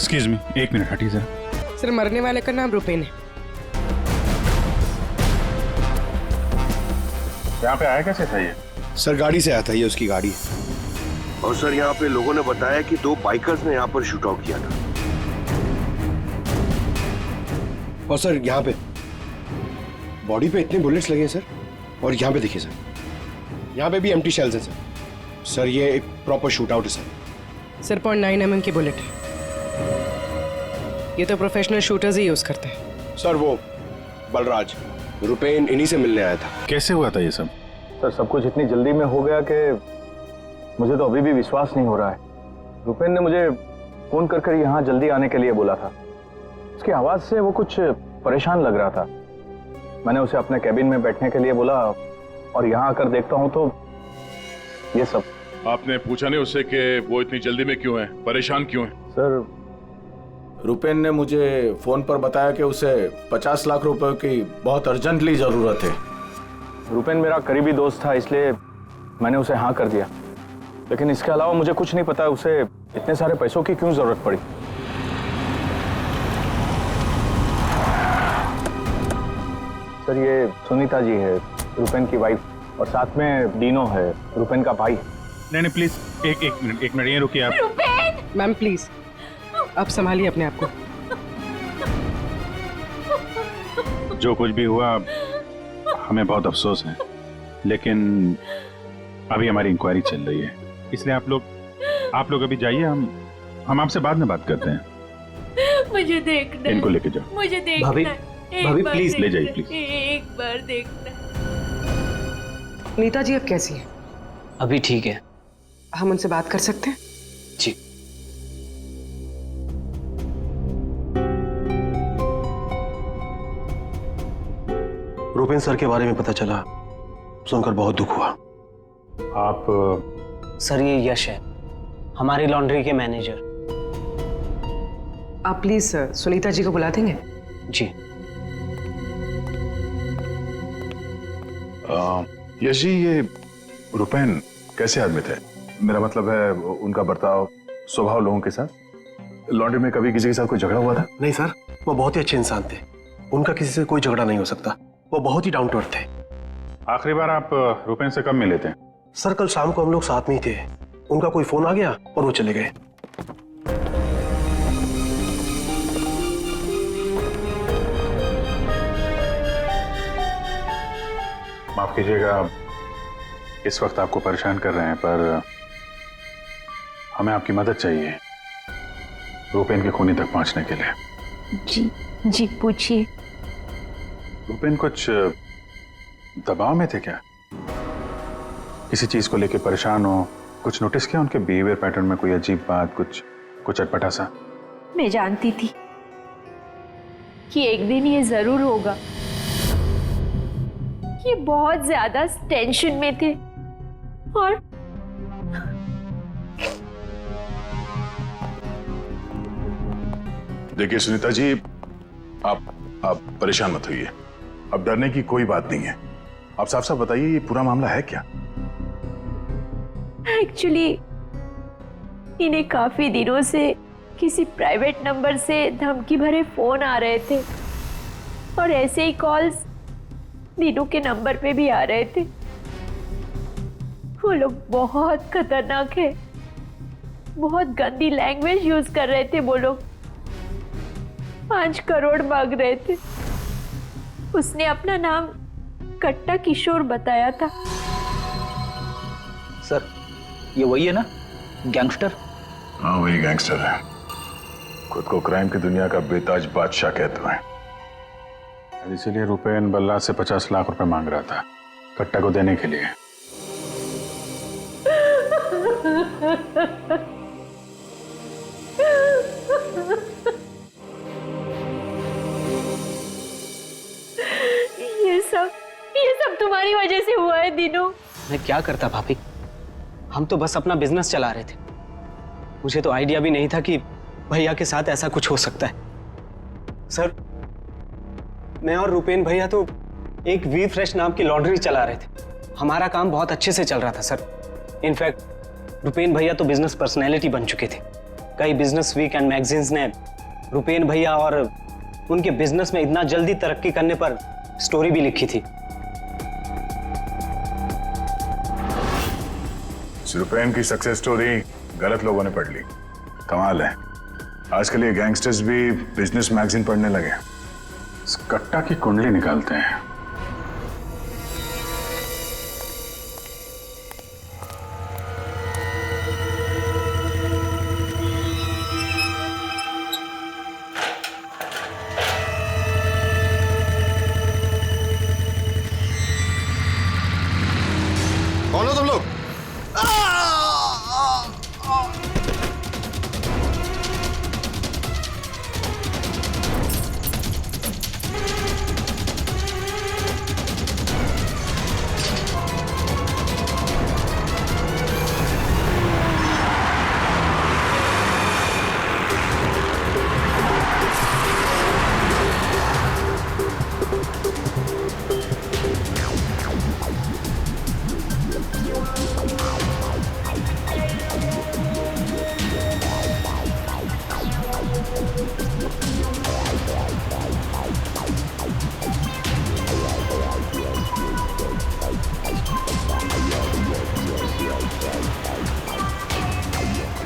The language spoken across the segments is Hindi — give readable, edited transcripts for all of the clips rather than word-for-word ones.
एक्सक्यूज मी, एक मिनट हटिए जरा। सर, मरने वाले का नाम रुपेन है। यहाँ पे आया कैसे था ये? सर गाड़ी से आया था, ये उसकी गाड़ी है। और सर यहाँ पे लोगों ने बताया कि 2 बाइकर्स ने यहाँ पर शूट आउट किया था। और सर यहाँ पे बॉडी पे इतने बुलेट्स लगे हैं सर, और यहाँ पे देखिए सर, यहाँ पे भी एम्प्टी शेल्स हैं सर। सर ये एक प्रॉपर शूट आउट है सर। सर 0.9 mm की बुलेट है। ये तो प्रोफेशनल शूटर्स ही यूज करते हैं। सर वो बलराज रुपेन इन्हीं से मिलने आया था। कैसे हुआ था ये सब? सर सब कुछ इतनी जल्दी में हो गया कि मुझे तो अभी भी विश्वास नहीं हो रहा है। रुपेन ने मुझे फोन कर यहाँ जल्दी आने के लिए बोला था। उसकी आवाज से वो कुछ परेशान लग रहा था। मैंने उसे अपने कैबिन में बैठने के लिए बोला और यहाँ आकर देखता हूँ तो ये सब। आपने पूछा नहीं उससे कि वो इतनी जल्दी में क्यों है, परेशान क्यों है? सर रुपेन ने मुझे फोन पर बताया कि उसे 50 लाख रुपए की बहुत अर्जेंटली जरूरत है। रुपेन मेरा करीबी दोस्त था, इसलिए मैंने उसे हाँ कर दिया। लेकिन इसके अलावा मुझे कुछ नहीं पता उसे इतने सारे पैसों की क्यों जरूरत पड़ी। सर ये सुनीता जी है, रुपेन की वाइफ, और साथ में डीनो है, रुपेन का भाई। नहीं प्लीज, एक मिनट ये रुकिए आप। मैम प्लीज, आप संभालिए अपने आप को। जो कुछ भी हुआ हमें बहुत अफसोस है, लेकिन अभी हमारी इंक्वायरी चल रही है, इसलिए आप लोग अभी जाइए। हम आपसे बाद में बात करते हैं। मुझे देखना, इनको लेके जाओ। मुझे देखना। भाभी प्लीज ले जाइए प्लीज। एक बार देखना। नीता जी अब कैसी है? अभी ठीक है। हम उनसे बात कर सकते हैं? जी। रुपेन सर के बारे में पता चला, सुनकर बहुत दुख हुआ। आप सर ये यश है, हमारी लॉन्ड्री के मैनेजर। आप प्लीज सुनीता जी को बुला देंगे? जी। यश जी, ये रुपेन कैसे आदमी थे? मेरा मतलब है उनका बर्ताव, स्वभाव लोगों के साथ। लॉन्ड्री में कभी किसी के साथ कोई झगड़ा हुआ था? नहीं सर, वो बहुत ही अच्छे इंसान थे। उनका किसी से कोई झगड़ा नहीं हो सकता। वो बहुत ही डाउन टू अर्थ थे। आखिरी बार आप रुपेन से कब मिले थे? सर कल शाम को हम लोग साथ में ही थे। उनका कोई फोन आ गया और वो चले गए। माफ कीजिएगा इस वक्त आपको परेशान कर रहे हैं, पर हमें आपकी मदद चाहिए रुपेन के खूनी तक पहुंचने के लिए। जी पूछिए। रुपेन कुछ दबाव में थे क्या? किसी चीज को लेकर परेशान हो? कुछ नोटिस किया उनके बिहेवियर पैटर्न में? कोई अजीब बात, कुछ अटपटा सा? मैं जानती थी कि एक दिन ये जरूर होगा। ये बहुत ज्यादा टेंशन में थे और देखिए सुनीता जी, आप परेशान मत होइए। अब डरने की कोई बात नहीं है। आप साफ साफ बताइए ये पूरा मामला है क्या? एक्चुअली इन्हें काफी दिनों से किसी प्राइवेट नंबर से धमकी भरे फोन आ रहे थे और ऐसे ही कॉल्स दीनू के नंबर पे भी आ रहे थे। वो लोग बहुत खतरनाक है, बहुत गंदी लैंग्वेज यूज कर रहे थे। वो लोग 5 करोड़ मांग रहे थे। उसने अपना नाम कट्टा किशोर बताया था। सर ये वही है ना, गैंगस्टर? हाँ वही गैंगस्टर है। खुद को क्राइम की दुनिया का बेताज बादशाह कहते हैं। इसीलिए रुपेन बल्ला से 50 लाख रुपए मांग रहा था कट्टा को देने के लिए। ये सब तुम्हारी वजह से हुआ है दीनू। मैं क्या करता भाभी, हम तो बस अपना बिजनेस चला रहे थे। मुझे तो आइडिया भी नहीं था कि भैया के साथ ऐसा कुछ हो सकता है। सर मैं और रुपेन भैया तो एक वी फ्रेश नाम की लॉन्ड्री चला रहे थे। हमारा काम बहुत अच्छे से चल रहा था सर। इनफैक्ट रुपेन भैया तो बिजनेस पर्सनैलिटी बन चुके थे। कई बिजनेस वीक एंड मैगजीन्स ने रुपेन भैया और उनके बिजनेस में इतना जल्दी तरक्की करने पर स्टोरी भी लिखी थी। रुपेन की सक्सेस स्टोरी गलत लोगों ने पढ़ ली। कमाल है, आजकल ये गैंगस्टर्स भी बिजनेस मैगजीन पढ़ने लगे। इस कट्टा की कुंडली निकालते हैं। कौन हो तुम लोग?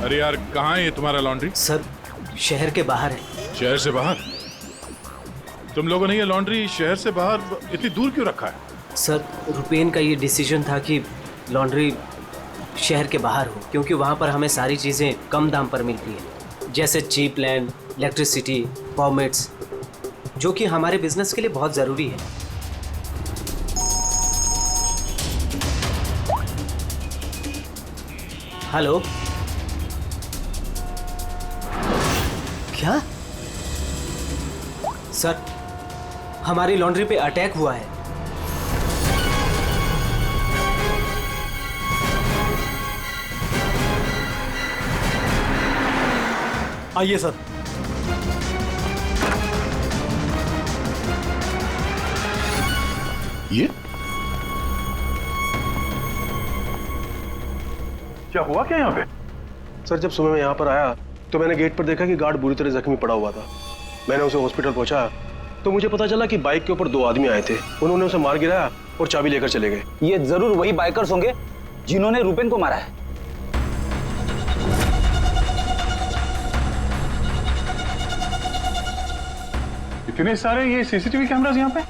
अरे यार, कहाँ है ये तुम्हारा लॉन्ड्री? सर शहर के बाहर है। शहर से बाहर? तुम लोगों ने ये लॉन्ड्री शहर से बाहर इतनी दूर क्यों रखा है? सर रुपेन का ये डिसीजन था कि लॉन्ड्री शहर के बाहर हो, क्योंकि वहाँ पर हमें सारी चीज़ें कम दाम पर मिलती है, जैसे चीप लैंड, इलेक्ट्रिसिटी, परमिट्स, जो कि हमारे बिजनेस के लिए बहुत ज़रूरी है। हेलो, क्या? सर हमारी लॉन्ड्री पे अटैक हुआ है। आइए सर। ये क्या हुआ क्या यहाँ पे? सर जब सुबह मैं यहाँ पर आया तो मैंने गेट पर देखा कि गार्ड बुरी तरह जख्मी पड़ा हुआ था। मैंने उसे हॉस्पिटल पहुंचाया तो मुझे पता चला कि बाइक के ऊपर 2 आदमी आए थे। उन्होंने उसे मार गिराया और चाबी लेकर चले गए। ये जरूर वही बाइकर्स होंगे जिन्होंने रुपेन को मारा है। इतने सारे ये सीसीटीवी कैमरास यहाँ पे?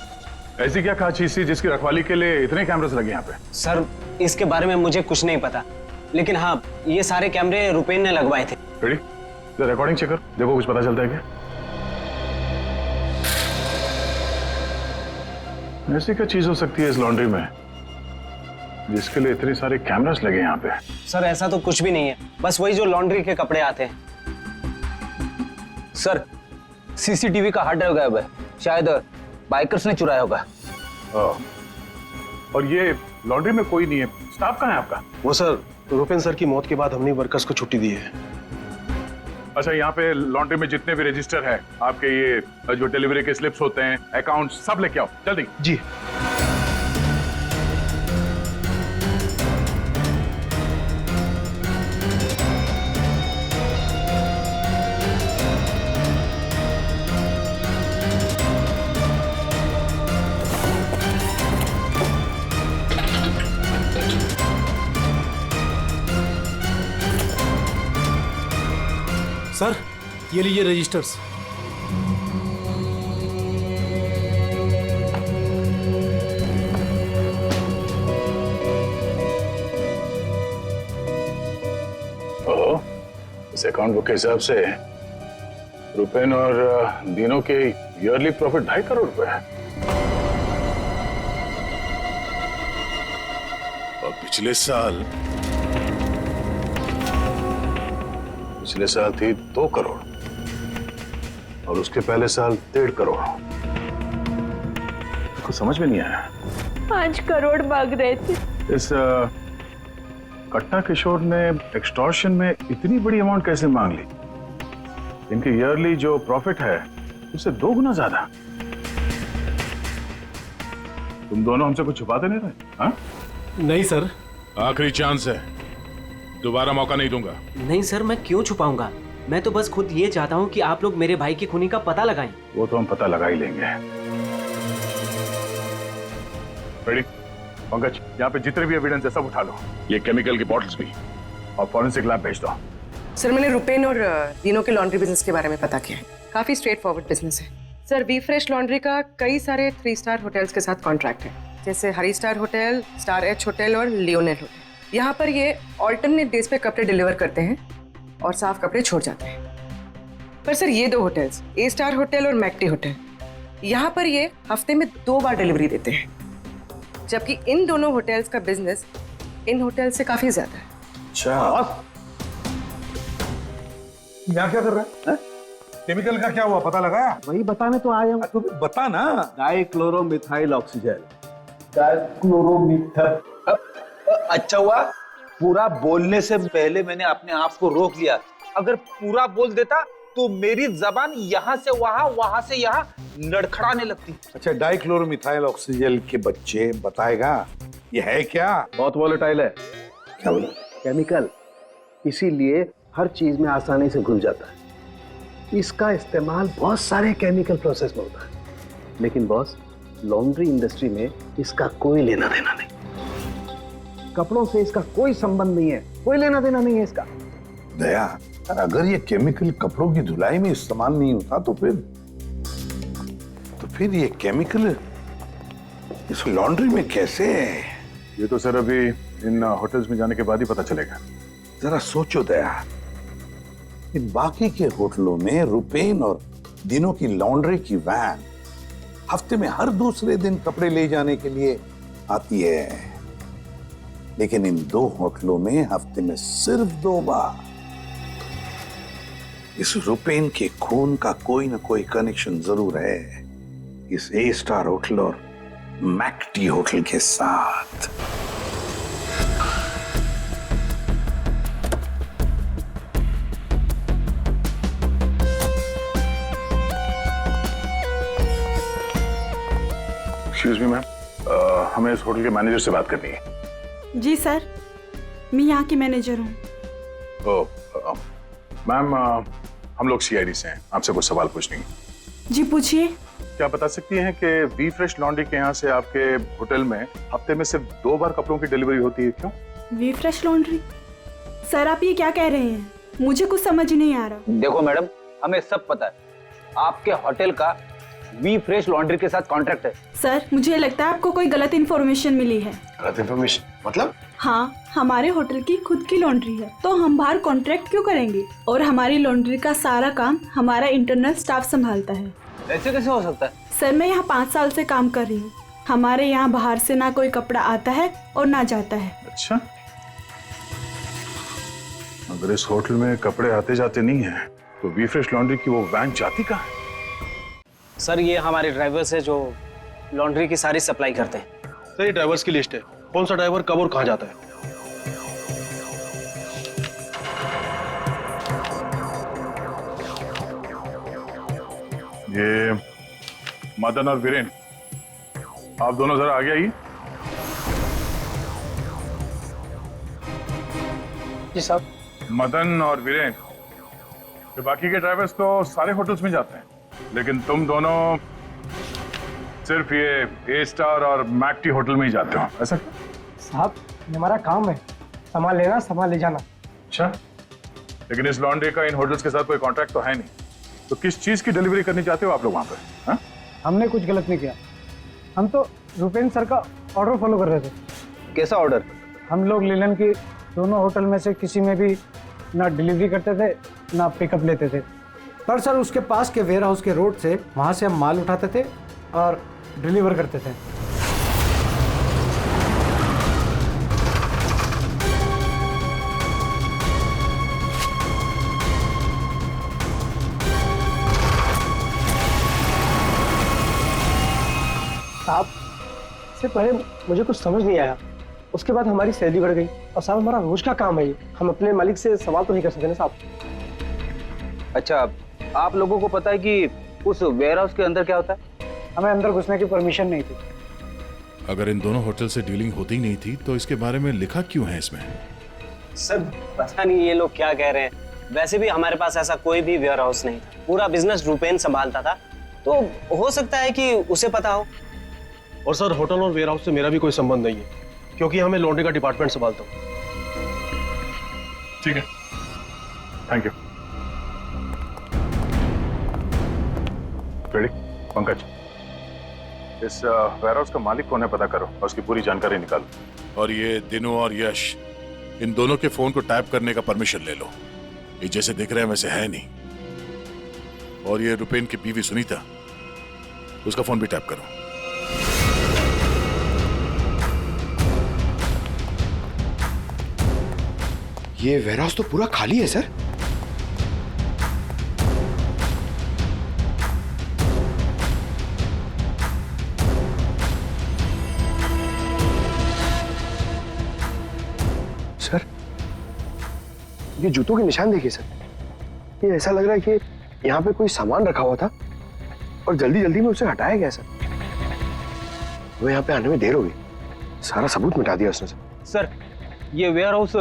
ऐसी क्या खास चीज थी जिसकी रखवाली के लिए इतने कैमरास लगे यहाँ पे? सर इसके बारे में मुझे कुछ नहीं पता, लेकिन हाँ ये सारे कैमरे रुपेन ने लगवाए थे। रेडी? रिकॉर्डिंग चेक कर, देखो कुछ पता चलता है क्या? ऐसी क्या चीज हो सकती है इस लॉन्ड्री में जिसके लिए इतने सारे कैमरास लगे यहाँ पे? सर ऐसा तो कुछ भी नहीं है, बस वही जो लॉन्ड्री के कपड़े आते हैं। सर सीसीटीवी का हार्ड ड्राइव गायब है, शायद बाइकर्स ने चुराया होगा। और ये लॉन्ड्री में कोई नहीं है, स्टाफ कहाँ है आपका? वो सर रुपेन सर की मौत के बाद हमने वर्कर्स को छुट्टी दी है। अच्छा, यहाँ पे लॉन्ड्री में जितने भी रजिस्टर है आपके, ये जो डिलीवरी के स्लिप्स होते हैं, अकाउंट, सब लेके आओ जल्दी। जी। सर ये लीजिए रजिस्टर्स। इस अकाउंट बुक के हिसाब से रुपेन और दीनों के ईयरली प्रॉफिट 2.5 करोड़ रुपए है। और पिछले साल थी 2 करोड़ और उसके पहले साल 1.5 करोड़। कुछ समझ में नहीं आया। 5 करोड़ मांग रहे थे। इस कट्टा किशोर ने एक्सटॉर्शन में इतनी बड़ी अमाउंट कैसे मांग ली? इनके ईयरली जो प्रॉफिट है उससे 2 गुना ज्यादा। तुम दोनों हमसे कुछ छुपाते नहीं रहे? हाँ? नहीं सर। आखिरी चांस है, दोबारा मौका नहीं दूंगा। नहीं सर, मैं क्यों छुपाऊंगा? मैं तो बस खुद ये चाहता हूँ कि आप लोग मेरे भाई की खूनी का पता लगाएं। वो तो हम पता लगा ही लेंगे। रेडी? पंकज, यहाँ पे जितने भी एविडेंस है सब उठा लो, ये केमिकल की बॉटल्स भी, और फॉरेंसिक लैब भेज दो। सर मैंने रुपेन और दीनों के लॉन्ड्री बिजनेस के बारे में पता किया है। काफी स्ट्रेट फॉरवर्ड बिजनेस है सर। वी फ्रेश लॉन्ड्री का कई सारे 3 स्टार होटल्स के साथ कॉन्ट्रैक्ट है, जैसे Hari star hotel, star H hotel और लियोनेल होटल। यहाँ पर ये ऑल्टरनेट डेज पे कपड़े डिलीवर करते हैं और साफ कपड़े छोड़ जाते हैं। पर सर ये 2 होटल्स, ए स्टार होटल और मैक्टी होटल, यहाँ पर ये हफ्ते में 2 बार डिलीवरी देते हैं, जबकि इन दोनों होटल्स का बिजनेस इन होटल से काफी ज्यादा है। अच्छा, यहाँ क्या कर रहा है? केमिकल का क्या हुआ, पता लगाया? वही बताने तो आया हूँ। तो बता ना। डाइक्लोरोमिथाइल ऑक्सीजन। डाइक्लोरोमिथाइल। अच्छा हुआ पूरा बोलने से पहले मैंने अपने आप को रोक लिया। अगर पूरा बोल देता तो मेरी जबान यहाँ से वहां, वहां से यहाँ लड़खड़ाने लगती। अच्छा, डाइक्लोरोमिथाइल ऑक्सीजन के बच्चे बताएगा ये है क्या? बहुत वॉलेटाइल है। क्या बोला? केमिकल, इसीलिए हर चीज में आसानी से घुल जाता है। इसका इस्तेमाल बहुत सारे केमिकल प्रोसेस में होता है, लेकिन बॉस लॉन्ड्री इंडस्ट्री में इसका कोई लेना देना नहीं। कपड़ों से इसका कोई संबंध नहीं है, कोई लेना देना नहीं है इसका। दया, अगर ये केमिकल कपड़ों की धुलाई में इस्तेमाल नहीं होता तो फिर ये केमिकल इस लॉन्ड्री में कैसे? ये तो सर अभी इन होटल्स में जाने के बाद ही पता चलेगा। जरा सोचो दया, इन बाकी के होटलों में रुपेन और दिनों की लॉन्ड्री की वैन हफ्ते में हर दूसरे दिन कपड़े ले जाने के लिए आती है, लेकिन इन 2 होटलों में हफ्ते में सिर्फ 2 बार। इस रुपेन के खून का कोई ना कोई कनेक्शन जरूर है इस ए स्टार होटल और मैक्टी होटल के साथ। एक्सक्यूज मी मैम, हमें इस होटल के मैनेजर से बात करनी है। जी सर, मैं यहाँ की मैनेजर हूँ। मैम, हम लोग सीआईडी से हैं, आपसे कुछ सवाल पूछने हैं। जी पूछिए। क्या बता सकती हैं कि वी फ्रेश लॉन्ड्री के यहाँ से आपके होटल में हफ्ते में सिर्फ 2 बार कपड़ों की डिलीवरी होती है, क्यों? We fresh laundry? सर आप ये क्या कह रहे हैं? मुझे कुछ समझ नहीं आ रहा। देखो मैडम, हमें सब पता है आपके होटल का वी फ्रेश लॉन्ड्री के साथ कॉन्ट्रैक्ट है। सर मुझे लगता है आपको कोई गलत इन्फॉर्मेशन मिली है। गलत इन्फॉर्मेशन मतलब? हाँ, हमारे होटल की खुद की लॉन्ड्री है, तो हम बाहर कॉन्ट्रैक्ट क्यों करेंगे? और हमारी लॉन्ड्री का सारा काम हमारा इंटरनल स्टाफ संभालता है। ऐसे कैसे हो सकता है? सर मैं यहाँ 5 साल से काम कर रही हूँ। हमारे यहाँ बाहर से ना कोई कपड़ा आता है और ना जाता है। अच्छा, अगर इस होटल में कपड़े आते जाते नहीं है तो वी फ्रेश लॉन्ड्री की वो वैन जाती कहाँ है? सर ये हमारे ड्राइवर्स है जो लॉन्ड्री की सारी सप्लाई करते हैं। सर ये ड्राइवर्स की लिस्ट है, कौन सा ड्राइवर कब और कहाँ जाता है। ये मदन और वीरेन, आप दोनों जरा आगे आइए। जी साहब। मदन और वीरेन, ये बाकी के ड्राइवर्स तो सारे होटल्स में जाते हैं, लेकिन तुम दोनों सिर्फ ये ए स्टार और मैक्टी होटल में ही जाते हो, ऐसा क्यों? साहब ये हमारा काम है, सामान लेना सामान ले जाना। अच्छा, लेकिन इस लॉन्ड्री का इन होटल्स के साथ कोई कॉन्ट्रैक्ट तो है नहीं, तो किस चीज की डिलीवरी करनी चाहते हो आप लोग वहां पे? हाँ? हमने कुछ गलत नहीं किया, हम तो रुपेन सर का ऑर्डर फॉलो कर रहे थे। कैसा ऑर्डर? हम लोग लीलन की दोनों होटल में से किसी में भी ना डिलीवरी करते थे ना पिकअप लेते थे, पर सर उसके पास के वेयर हाउस के रोड से वहाँ से हम माल उठाते थे और डिलीवर करते थे। साहब इससे पहले मुझे कुछ समझ नहीं आया, उसके बाद हमारी सैलरी बढ़ गई और साहब हमारा रोज का काम है ये, हम अपने मालिक से सवाल तो नहीं कर सकते ना साहब। अच्छा, आप लोगों को पता है कि उस वेयर हाउस के अंदर क्या होता है? हमें अंदर घुसने की परमिशन नहीं थी। अगर इन दोनों होटल से डीलिंग होती नहीं थी तो इसके बारे में लिखा क्यों है इसमें? सर पता नहीं ये लोग क्या कह रहे हैं, वैसे भी हमारे पास ऐसा कोई भी वेयर हाउस नहीं था, पूरा बिजनेस रुपेन संभालता था, तो हो सकता है कि उसे पता हो। और सर होटल और वेयर हाउस से मेरा भी कोई संबंध नहीं है, क्योंकि यहाँ मैं लॉन्ड्री का डिपार्टमेंट संभालता हूँ। ठीक है, थैंक यू। रेडी? पंकज, इस वेयरहाउस का मालिक कौन है पता करो और उसकी पूरी जानकारी निकालो। और ये दिनों और यश, इन दोनों के फोन को टैप करने का परमिशन ले लो। ये जैसे दिख रहे हैं वैसे है नहीं। और ये रुपेन की बीवी सुनीता, उसका फोन भी टैप करो। ये वेयरहाउस तो पूरा खाली है सर। सर, ये जूतों के निशान देखिए सर। ये ऐसा लग रहा है कि यहाँ पे कोई सामान रखा हुआ था और जल्दी जल्दी में उसे हटाया गया सर। हमें यहाँ पे आने में देर हो गई, सारा सबूत मिटा दिया उसने सर। सर, ये वेयर हाउस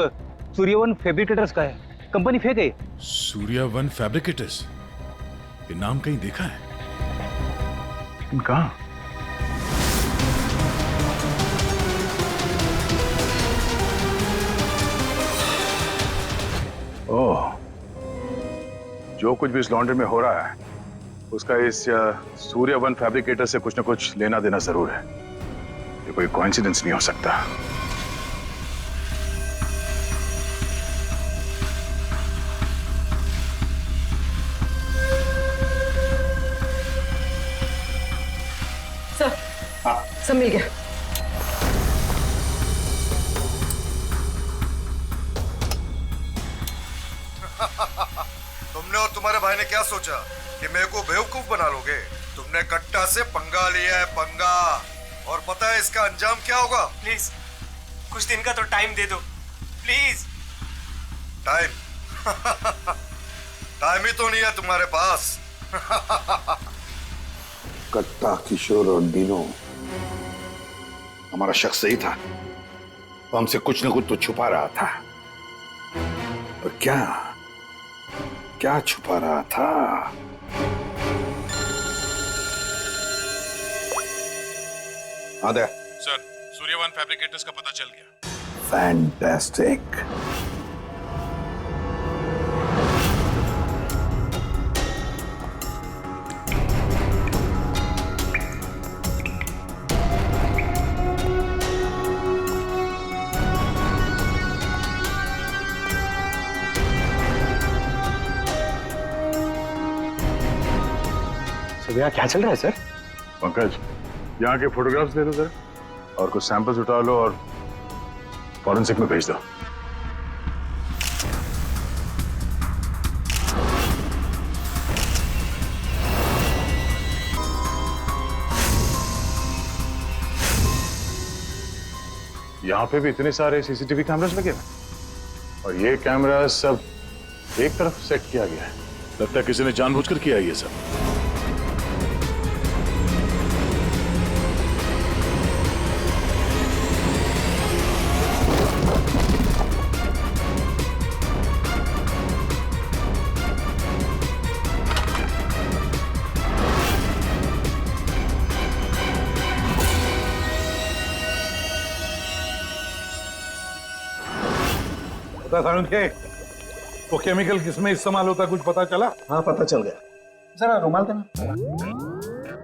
सूर्यवन फैब्रिकेटर्स का है, कंपनी फेक है। सूर्यवन फैब्रिकेटर्स, ये नाम कहीं देखा है? लेकिन कहाँ? ओह, जो कुछ भी इस लॉन्ड्री में हो रहा है उसका इस सूर्यवन फैब्रिकेटर से कुछ ना कुछ लेना देना जरूर है। ये कोई कोइंसिडेंस नहीं हो सकता। सर, सब मिल गया। तुमने और तुम्हारे भाई ने क्या सोचा कि मेरे को बेवकूफ बना लोगे? तुमने कट्टा से पंगा लिया है, पंगा। और पता है इसका अंजाम क्या होगा? प्लीज कुछ दिन का तो टाइम दे दो, प्लीज। टाइम? टाइम ही तो नहीं है तुम्हारे पास। कट्टा, किशोर और दिनो, हमारा शख्स सही था। वो हमसे कुछ न कुछ तो छुपा रहा था। पर क्या क्या छुपा रहा था? आदे सर, सूर्यवन फैब्रिकेटर्स का पता चल गया। फैंटास्टिक। भैया क्या चल रहा है सर? पंकज, यहाँ के फोटोग्राफ्स दे दो जरा और कुछ सैंपल्स उठा लो और फॉरेंसिक में भेज दो। यहाँ पे भी इतने सारे सीसीटीवी कैमरास लगे हैं और ये कैमरा सब एक तरफ सेट किया गया है। लगता है किसी ने जानबूझकर किया है ये सब। के वो केमिकल किसमें इस्तेमाल होता कुछ पता चला? हाँ पता चल गया। जरा रुमाल देना।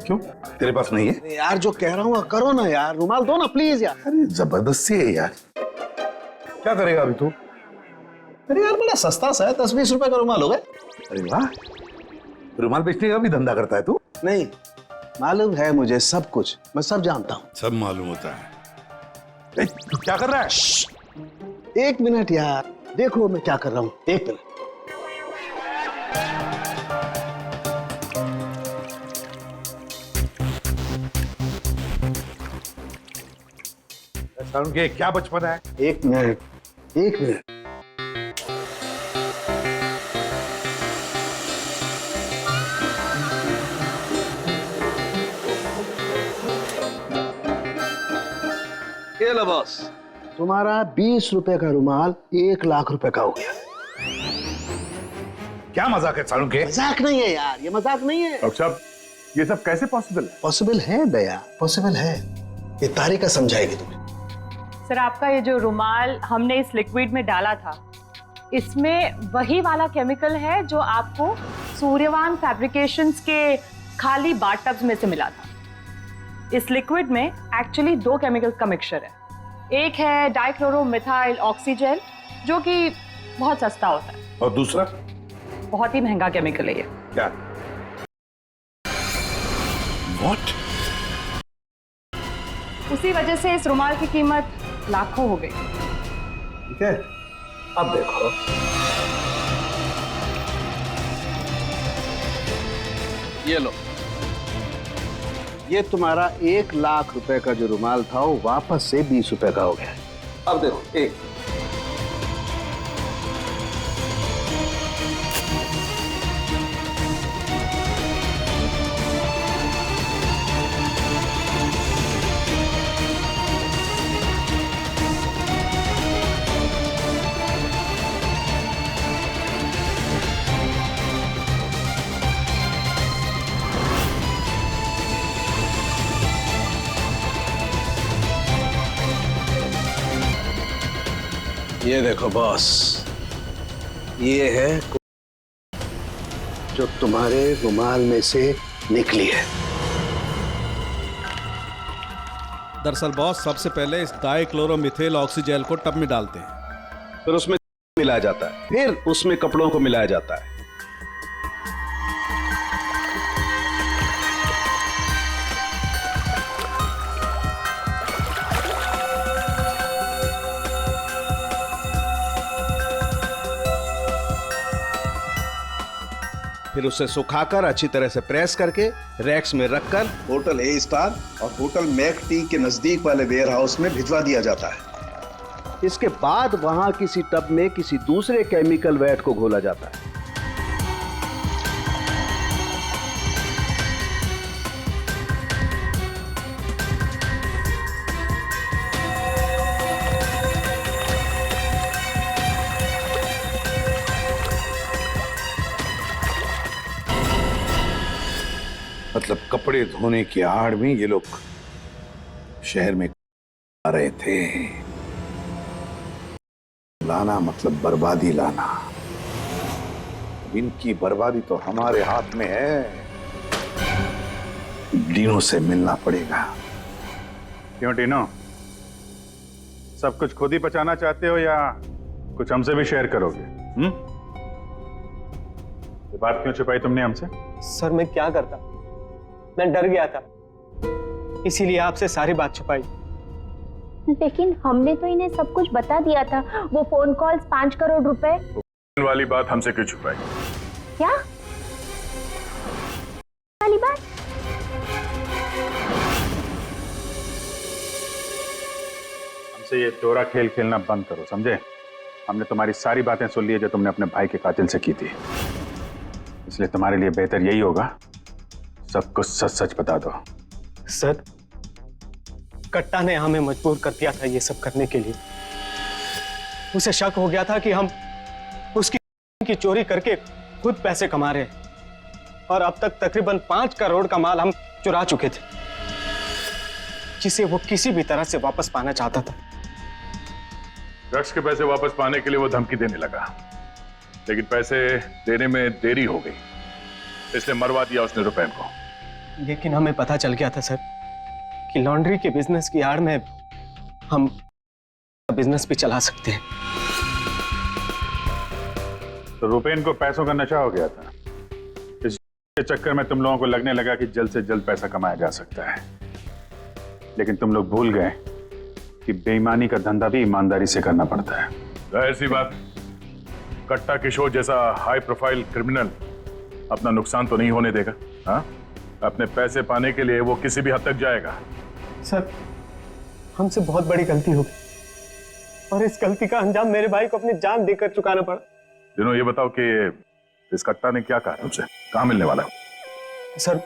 क्यों, तेरे पास नहीं है? यार जो कह रहा हूँ करो ना यार, रुमाल दो ना प्लीज यार। अरे जबरदस्ती है यार। क्या करेगा अभी तू? अरे यार बड़ा सस्ता सा है, 10-20 रुपए का रुमाल होगा। अरे वाह, रुमाल बेचने का भी धंधा करता है तू? नहीं, मालूम है मुझे सब कुछ, मैं सब जानता हूँ। सब मालूम होता है। तू क्या कर रहा है? एक मिनट यार, देखो मैं क्या कर रहा हूँ, एक मिनट। के क्या बचपन है? एक मिनट, एक मिनट। ये लो बॉस, तुम्हारा 20 रुपए का रुमाल 1 लाख रुपए का हो गया। क्या मजाक है सालू के? मजाक नहीं है यार, ये मजाक नहीं है। डॉक्टर साहब ये सब कैसे पॉसिबल है? पॉसिबल है दया, पॉसिबल है। ये तारिका समझाएगी तुम्हें। सर आपका ये जो रुमाल हमने इस लिक्विड में डाला था, इसमें वही वाला केमिकल है जो आपको सूर्यवान फैब्रिकेशंस के खाली बाथटब्स में से मिला था। इस लिक्विड में एक्चुअली 2 केमिकल्स का मिक्सचर है। एक है डाइक्लोरोमिथाइल ऑक्सीजेल जो कि बहुत सस्ता होता है, और दूसरा बहुत ही महंगा केमिकल है ये। क्या? What? उसी वजह से इस रुमाल की कीमत लाखों हो गई। ठीक है, अब देखो। ये लो, ये तुम्हारा 1 लाख रुपए का जो रुमाल था वो वापस से 20 रुपए का हो गया। अब देखो, एक ये देखो बॉस, ये है जो तुम्हारे रुमाल में से निकली है। दरअसल बॉस, सबसे पहले इस डाइक्लोरोमिथेल ऑक्सीजेल को टब में डालते हैं, फिर उसमें मिलाया जाता है, फिर उसमें कपड़ों को मिलाया जाता है। फिर उसे सुखाकर अच्छी तरह से प्रेस करके रैक्स में रखकर होटल ए स्टार और होटल मैक टी के नजदीक वाले वेयर हाउस में भिजवा दिया जाता है। इसके बाद वहां किसी टब में किसी दूसरे केमिकल वैट को घोला जाता है। मतलब कपड़े धोने की आड़ में ये लोग शहर में आ रहे थे। लाना मतलब बर्बादी लाना। इनकी बर्बादी तो हमारे हाथ में है। डीनो से मिलना पड़ेगा। क्यों डीनो, सब कुछ खुद ही पचाना चाहते हो या कुछ हमसे भी शेयर करोगे? ये बात क्यों छुपाई तुमने हमसे? सर मैं क्या करता, मैं डर गया था, इसीलिए आपसे सारी बात छुपाई। लेकिन हमने तो इन्हें सब कुछ बता दिया था। वो फोन कॉल्स, 5 करोड़ रुपए वाली बात हमसे क्यों छुपाई? क्या वाली बात? हमसे ये चोरा खेल खेलना बंद करो, समझे? हमने तुम्हारी सारी बातें सुन ली है जो तुमने अपने भाई के कातिल से की थी। इसलिए तुम्हारे लिए बेहतर यही होगा सब कुछ सच सच बता दो। सर, कट्टा ने हमें मजबूर कर दिया था ये सब करने के लिए। उसे शक हो गया था कि हम उसकी चोरी करके खुद पैसे कमा रहे हैं और अब तक तकरीबन 5 करोड़ का माल हम चुरा चुके थे, जिसे वो किसी भी तरह से वापस पाना चाहता था। ड्रग्स के पैसे वापस पाने के लिए वो धमकी देने लगा, लेकिन पैसे देने में देरी हो गई, इसलिए मरवा दिया उसने रुपैन को। लेकिन हमें पता चल गया था सर कि लॉन्ड्री के बिजनेस की आड़ में हम बिजनेस भी चला सकते हैं। तो रुपैन को पैसों का नशा हो गया था। इस चक्कर में तुम लोगों को लगने लगा कि जल्द से जल्द पैसा कमाया जा सकता है, लेकिन तुम लोग भूल गए कि बेईमानी का धंधा भी ईमानदारी से करना पड़ता है। जाहिर सी बात, कट्टा किशोर जैसा हाई प्रोफाइल क्रिमिनल अपना नुकसान तो नहीं होने देगा। हाँ, अपने पैसे पाने के लिए वो किसी भी हद तक जाएगा। सर, हमसे बहुत बड़ी गलती हो गई और इस गलती का अंजाम मेरे भाई को अपनी जान देकर चुकाना पड़ा। दिनों ये बताओ कि इस कट्टा ने क्या कहा तुमसे? कहाँ मिलने वाला? सर,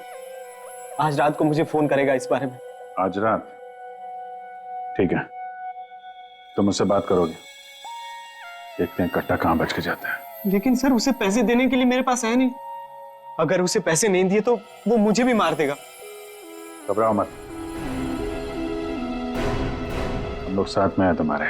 आज रात को मुझे फोन करेगा इस बारे में। आज रात? ठीक है, तुम मुझसे बात करोगे। देखते हैं कट्टा कहाँ बच के जाता है। लेकिन सर उसे पैसे देने के लिए मेरे पास है नहीं। अगर उसे पैसे नहीं दिए तो वो मुझे भी मार देगा। घबराओ मत, हम लोग साथ में हैं तुम्हारे।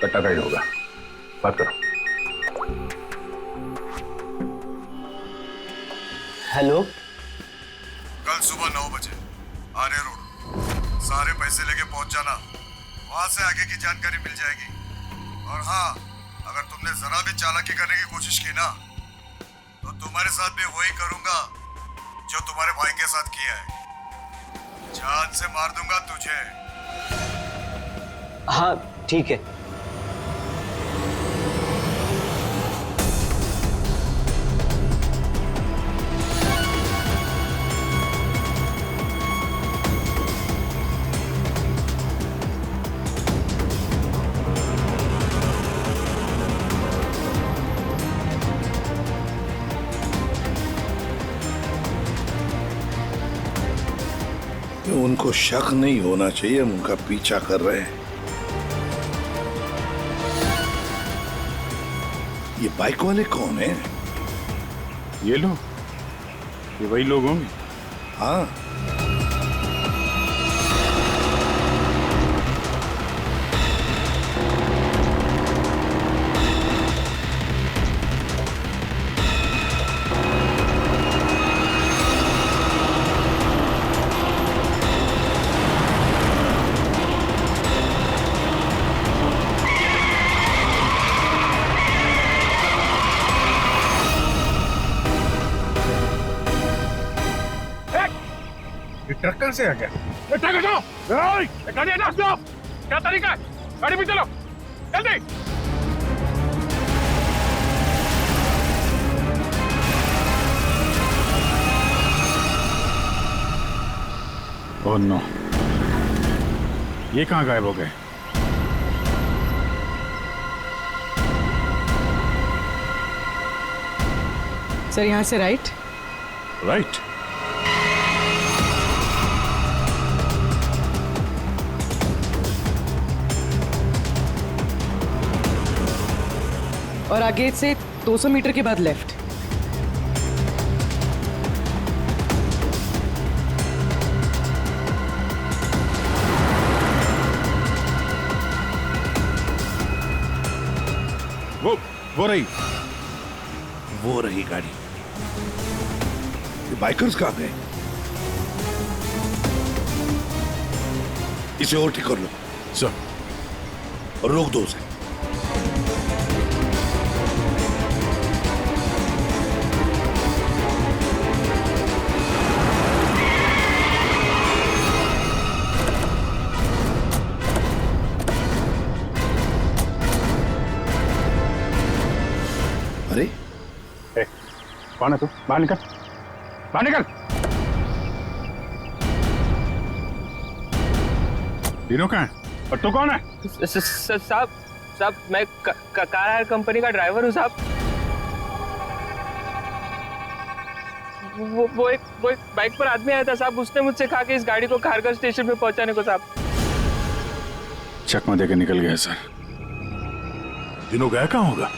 कट्टा का ही होगा, बात करो। हेलो, कल सुबह 9 बजे आर्य रोड, सारे पैसे लेके पहुंच जाना। वहां से आगे की जानकारी मिल जाएगी। और हाँ, अगर तुमने जरा भी चालाकी करने की कोशिश की ना, तो तुम्हारे साथ भी वही करूंगा जो तुम्हारे भाई के साथ किया है। जान से मार दूंगा तुझे। हाँ ठीक है। उनको शक नहीं होना चाहिए, हम उनका पीछा कर रहे हैं। ये बाइक वाले कौन है? ये लोग, ये वही लोग होंगे। हाँ, ट्रक से आ गया। ट्रक हटाओ, गाड़ी हटाओ। क्या तरीका है? गाड़ी में चलो, जल्दी। ओह नो, ये कहाँ गायब हो गए? सर यहाँ से राइट। राइट। और आगे से 200 मीटर के बाद लेफ्ट। वो रही, वो रही गाड़ी। ये बाइकर्स कहाँ गए? इसे और ठीक कर लो सर, और रोक दो उसे। अरे कौन है तू? बाहर निकल, बाहर निकल। तीनों कहाँ है और तू कौन है? साहब मैं कार हायर कंपनी का ड्राइवर हूँ साहब। वो एक बाइक पर आदमी आया था साहब, उसने मुझसे कहा कि इस गाड़ी को खारगर स्टेशन पे पहुंचाने को साहब। चकमा देके निकल गया सर। दिनों गया कहाँ होगा?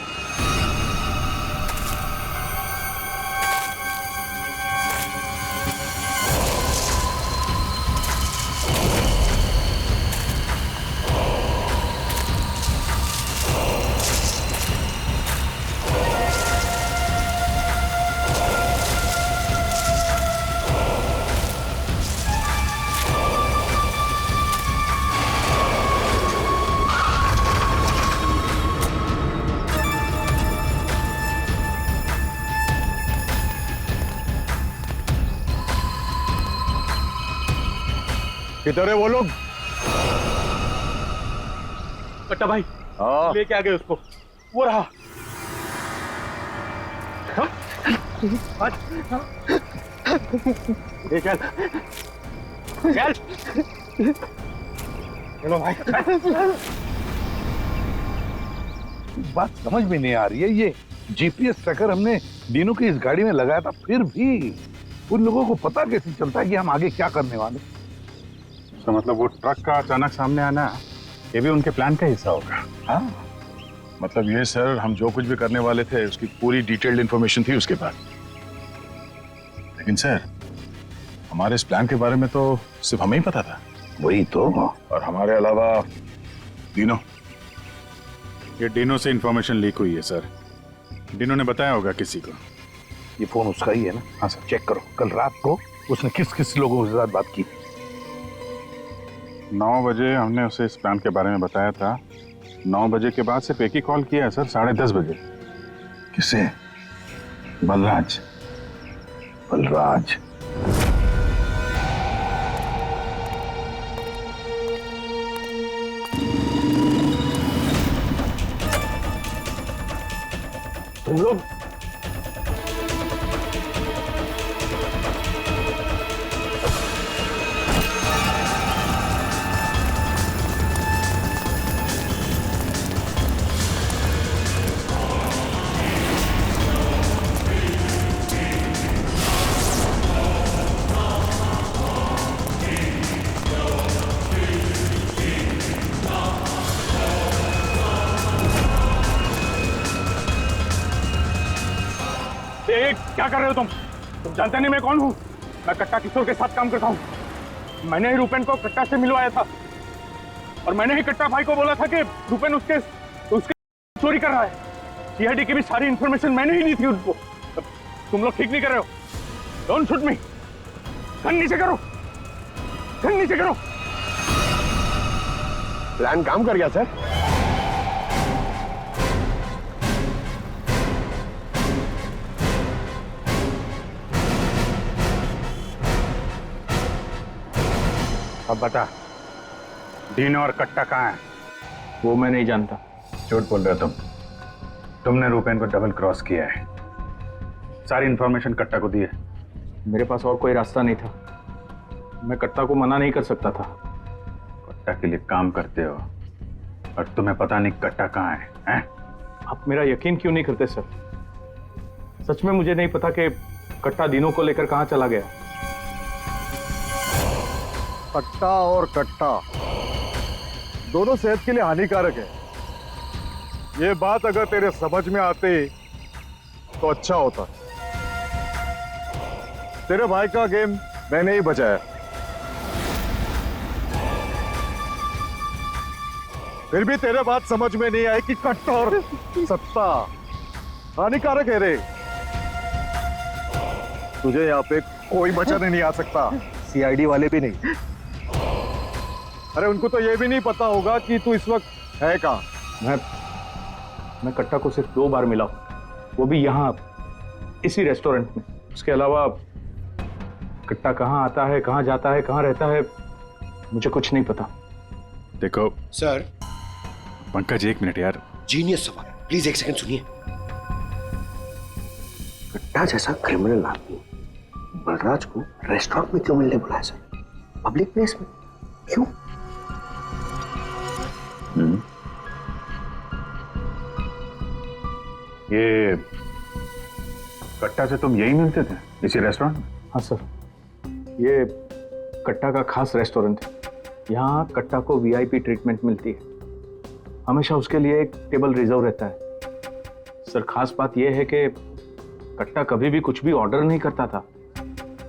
किधर है वो लोग? कट्टा भाई लेके आ गए उसको, वो रहा। ये चल चल, चलो भाई। बात समझ में नहीं आ रही है, ये जीपीएस ट्रैकर हमने दिनों की इस गाड़ी में लगाया था, फिर भी उन लोगों को पता कैसे चलता है कि हम आगे क्या करने वाले? तो मतलब वो ट्रक का अचानक सामने आना ये भी उनके प्लान का हिस्सा होगा। हाँ, मतलब ये सर, हम जो कुछ भी करने वाले थे उसकी पूरी डिटेल्ड इंफॉर्मेशन थी उसके पास। लेकिन सर, हमारे इस प्लान के बारे में तो सिर्फ हमें ही पता था। वही तो। और हमारे अलावा डिनो। ये डिनो से इंफॉर्मेशन लीक हुई है सर। डिनो ने बताया होगा किसी को। ये फोन उसका ही है ना? हाँ सर। चेक करो कल रात को उसने किस किस लोगों के साथ बात की। 9 बजे हमने उसे इस प्लान के बारे में बताया था। 9 बजे के बाद सिर्फ एक ही कॉल किया है सर, 10:30 बजे। किसे? बलराज। बलराज तुम लोग क्या कर रहे हो तुम जानते नहीं मैं कौन हूँ? मैं कट्टा किशोर के साथ काम करता हूँ। मैंने ही रूपेन को कट्टा से मिलवाया था और मैंने ही कट्टा भाई को बोला था कि रूपेन उसके चोरी कर रहा है। सीआईडी की भी सारी इंफॉर्मेशन मैंने ही दी थी उनको। तुम लोग ठीक नहीं कर रहे हो। Don't shoot me. गन नीचे करो, गन नीचे करो। प्लान काम कर गया सर। अब बता, डीनो और कट्टा कहाँ है? वो मैं नहीं जानता। झूठ बोल रहे हो तुम। तुमने रूपेन को डबल क्रॉस किया है। सारी इंफॉर्मेशन कट्टा को दी है। मेरे पास और कोई रास्ता नहीं था। मैं कट्टा को मना नहीं कर सकता था। कट्टा के लिए काम करते हो और तुम्हें पता नहीं कट्टा कहाँ है, हैं? आप मेरा यकीन क्यों नहीं करते सर? सच में मुझे नहीं पता कि कट्टा दिनों को लेकर कहाँ चला गया। कट्टा और कट्टा दोनों सेहत के लिए हानिकारक है। ये बात अगर तेरे समझ में आती तो अच्छा होता। तेरे भाई का गेम मैंने ही बचाया। फिर भी तेरे बात समझ में नहीं आई कि कट्टा और सत्ता हानिकारक है रे। तुझे यहाँ पे कोई बचाने नहीं आ सकता, सीआईडी वाले भी नहीं। अरे उनको तो ये भी नहीं पता होगा कि तू इस वक्त है कहाँ। मैं कट्टा को सिर्फ 2 बार मिला, वो भी यहाँ इसी रेस्टोरेंट में। उसके अलावा कट्टा कहाँ आता है, कहाँ जाता है, कहाँ रहता है, मुझे कुछ नहीं पता। देखो सर। पंकज, 1 मिनट यार। जीनियस सवाल, प्लीज 1 सेकंड सुनिए। कट्टा जैसा क्रिमिनल आदमी बलराज को रेस्टोरेंट में क्यों मिलने बुलाया सर? पब्लिक प्लेस में क्यों? ये कट्टा से तुम यही मिलते थे, इसी रेस्टोरेंट में? हाँ सर, ये कट्टा का खास रेस्टोरेंट है। यहाँ कट्टा को वीआईपी ट्रीटमेंट मिलती है। हमेशा उसके लिए एक टेबल रिजर्व रहता है। सर, खास बात यह है कि कट्टा कभी भी कुछ भी ऑर्डर नहीं करता था,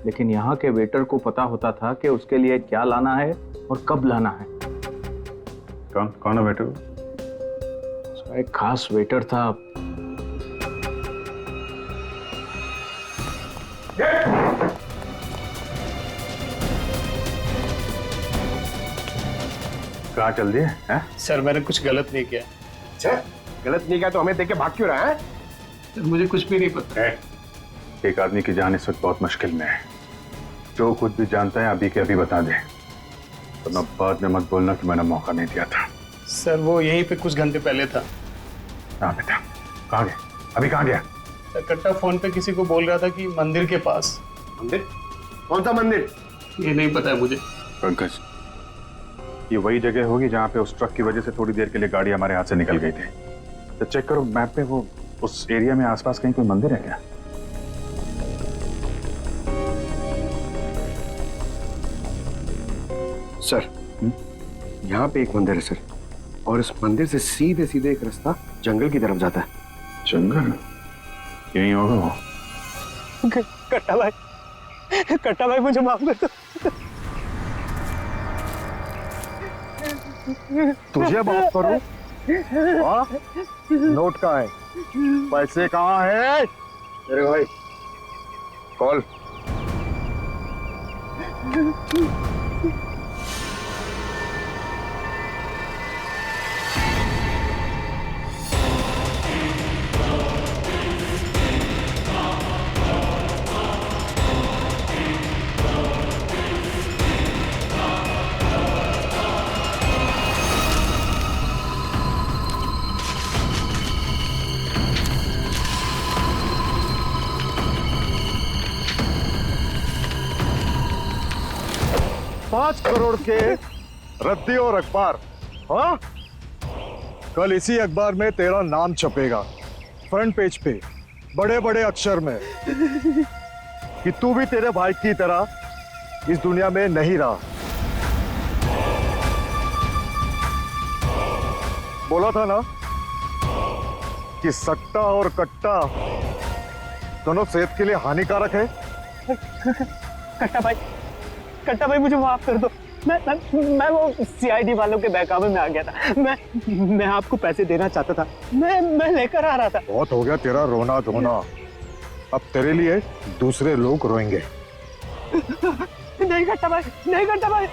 लेकिन यहाँ के वेटर को पता होता था कि उसके लिए क्या लाना है और कब लाना है। कौन है वेटर? एक खास वेटर था। कहाँ चल दिए हैं? सर, मैंने कुछ गलत नहीं किया। अच्छा, गलत नहीं किया तो हमें देख के भाग क्यों रहा है? सर, मुझे कुछ भी नहीं पता। एक आदमी की जान इस वक्त बहुत मुश्किल में है। जो कुछ भी जानता है अभी के अभी बता दे, तो बाद में मत बोलना कि मैंने मौका नहीं दिया था। सर, वो यहीं पे कुछ घंटे पहले था। हाँ बेटा, कहाँ गया? अभी कहाँ गया? सर, कट्टा फोन पे किसी को बोल रहा था कि मंदिर के पास। मंदिर? कौन सा मंदिर? ये नहीं पता है मुझे। पंकज, ये वही जगह होगी जहाँ पे उस ट्रक की वजह से थोड़ी देर के लिए गाड़ी हमारे हाथ से निकल गई थी। तो चेक करो मैप पे, वो उस एरिया में आसपास कहीं कोई मंदिर है क्या? सर यहाँ पे एक मंदिर है सर, और इस मंदिर से सीधे सीधे एक रास्ता जंगल की तरफ जाता है। जंगल? यही होगा वो। कट्टा भाई मुझे माफ कर दो। तुझे माफ करूं? नोट कहाँ है? पैसे कहाँ है? अरे भाई कॉल। $5 करोड़ के रद्दी और अखबार। हाँ, कल इसी अखबार में तेरा नाम छपेगा फ्रंट पेज पे बड़े बड़े अक्षर में कि तू भी तेरे भाई की तरह इस दुनिया में नहीं रहा। बोला था ना कि सट्टा और कट्टा दोनों सेहत के लिए हानिकारक है। कट्टा भाई मुझे माफ कर दो। मैं वो सीआईडी वालों के बहकावे में आ गया था। मैं आपको पैसे देना चाहता था। मैं लेकर आ रहा था। बहुत हो गया तेरा रोना धोना, अब तेरे लिए दूसरे लोग रोएंगे। नहीं कट्टा भाई, नहीं कट्टा भाई।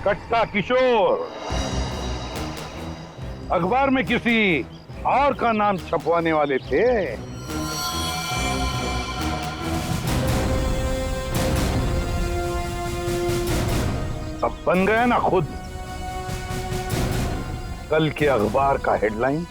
कट्टा किशोर अखबार में किसी और का नाम छपवाने वाले थे। अब बन गया ना खुद। कल के अखबार का हेडलाइन